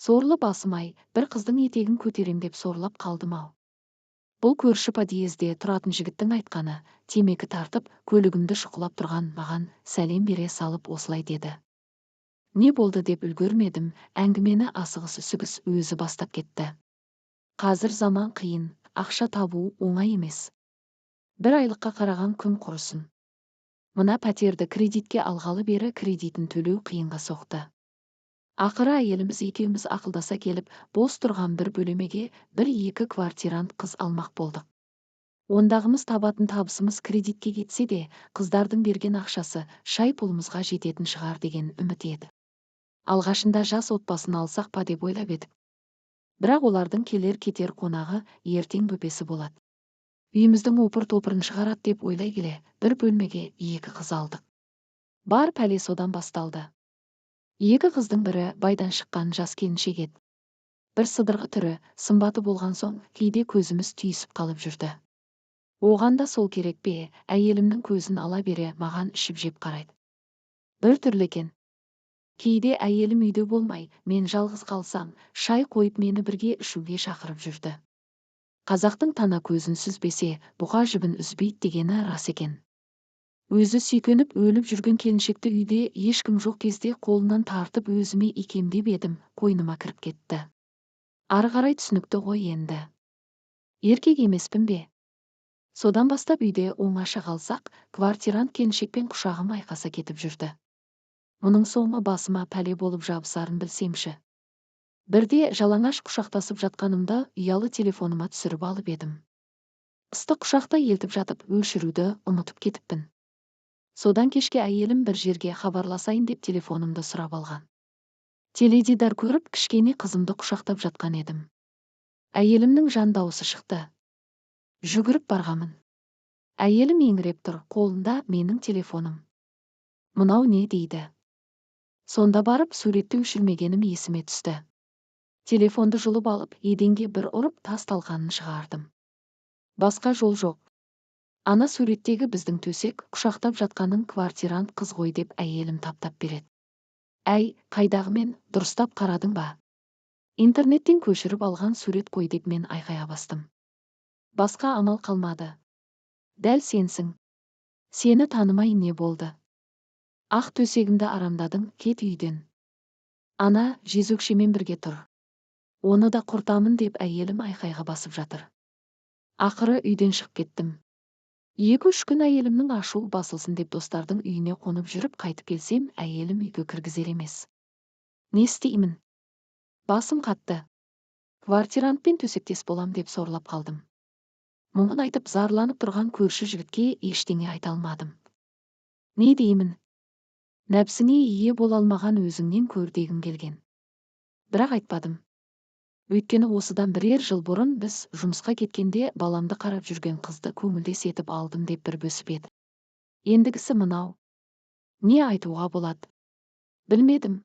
Сорлы басым-ай, бір қыздың етегін көтерем деп сорлап қалдым-ау. Бұл көрші подъезде тұратын жігіттің айтқаны, темекі тартып, көлігімді шұқылап тұрған маған сәлем бере салып осылай деді. Не болды деп үлгермедім, әңгімені асығыс-үсігіс өзі бастап кетті. Қазір заман қиын, ақша табу оңай емес. Бір айлыққа қараған күн құрысын. Мына пәтерді кредитке алғалы бері кредитін төлеу қиынға соқты. Ақыры әйеліміз екеуміз ақылдаса келіп, бос тұрған бір бөлмеге бір-екі квартирант қыз алмақ болдық. Ондағымыз табатын табысымыз кредитке кетсе де, қыздардың берген ақшасы шай пұлымызға жететін шығар деген үміт еді. Алғашында жас отбасын алсақ па деп ойлап едік. Бірақ олардың келер-кетер қонағы ертең бөпесі болады. Үйіміздің опыр-топырын шығарат деп ойлай келе, бір бөлмеге 2 қыз алдық. Бар пәле содан басталды. 2 қыздың бірі байдан шыққан жас келіншек еді. Бір сыдырғы түрі, сымбаты болған соң, кейде көзіміз түйісіп қалып жүрді. Оған да сол керек пе, әйелімнің көзін ала бере маған ішіп-жеп қарайды. Bir түрлі екен. Кейде әйелім үйде болмай, мен жалғыз қалсам, шай қойып мені бірге ішуге шақырып жүрді. Қазақтың тана көзін сүзбесе, бұқа жібін үзбейді дегені рас екен. Өзі сүйкеніп өліп жүрген келіншекті үйде ешкім жоқ кезде қолынан тартып өзіме икемдеп едім, қойныма кіріп кетті. Ары қарай түсінікті ғой енді. Еркек емеспін бе? Содан бастап үйде оңаша қалсақ, квартирант келіншекпен құшағым айқаса кетіп жүрді. Мұның соңы басыма пәле болып жабысарын білсемші. Бірде жалаңаш құшақтасып жатқанымда ұялы телефоныма түсіріп алып едім. Ыстық құшақта елтіп жатып өшіруді ұмытып кетіппін. Содан кешке әйелім бір жерге хабарласайын деп телефонымды сұрап алған. Теледидар көріп кішкене қызымды құшақтап жатқан едім. Әйелімнің жан дауысы шықты. Жүгіріп барғамын. Әйелім еңіреп тұр, қолында менің телефоным. Мынау не дейді? Сонда барып суретті өшірмегенім есіме түсті. Телефонды жұлып алып, еденге бір ұрып тас талқанын шығардым. Басқа жол жоқ. Ана суреттегі біздің төсек құшақтап жатқанын квартирант қыз ғой деп әйелім таптап береді. Әй, қайдағымен дұрыстап қарадың ба? Интернеттен көшіріп алған сурет қой деп мен айқая бастым. Басқа амал қалмады. Дәл сенсің. Сені танымай не болды? Ақ төсегімді арамдадың, кет үйден. Ана жезөкшемен бірге тұр. Оны да құртамын деп әйелім айқайға басып жатыр. Ақыры үйден шығып кеттім. 2-3 күн әйелімнің ашуы басылсын деп достардың үйіне қонып жүріп қайтып келсем, әйелім үйге кіргізер емес. Не істеймін? Басым қатты. Квартирантпен төсектес болам деп сорлап қалдым. Мұңын айтып зарланып тұрған көрші жігітке ештеңе айта алмадым. Не деймін? Нәпсіңе ие бола алмаған өзіңнен көр дегім келген. Бірақ айтпадым. Өйткені осыдан бірер жыл бұрын біз жұмысқа кеткенде баламды қарап жүрген қызды көңілдес етіп алдым деп бір бөсіп еді. Ендігісі мынау. Не айтуға болады? Білмедім.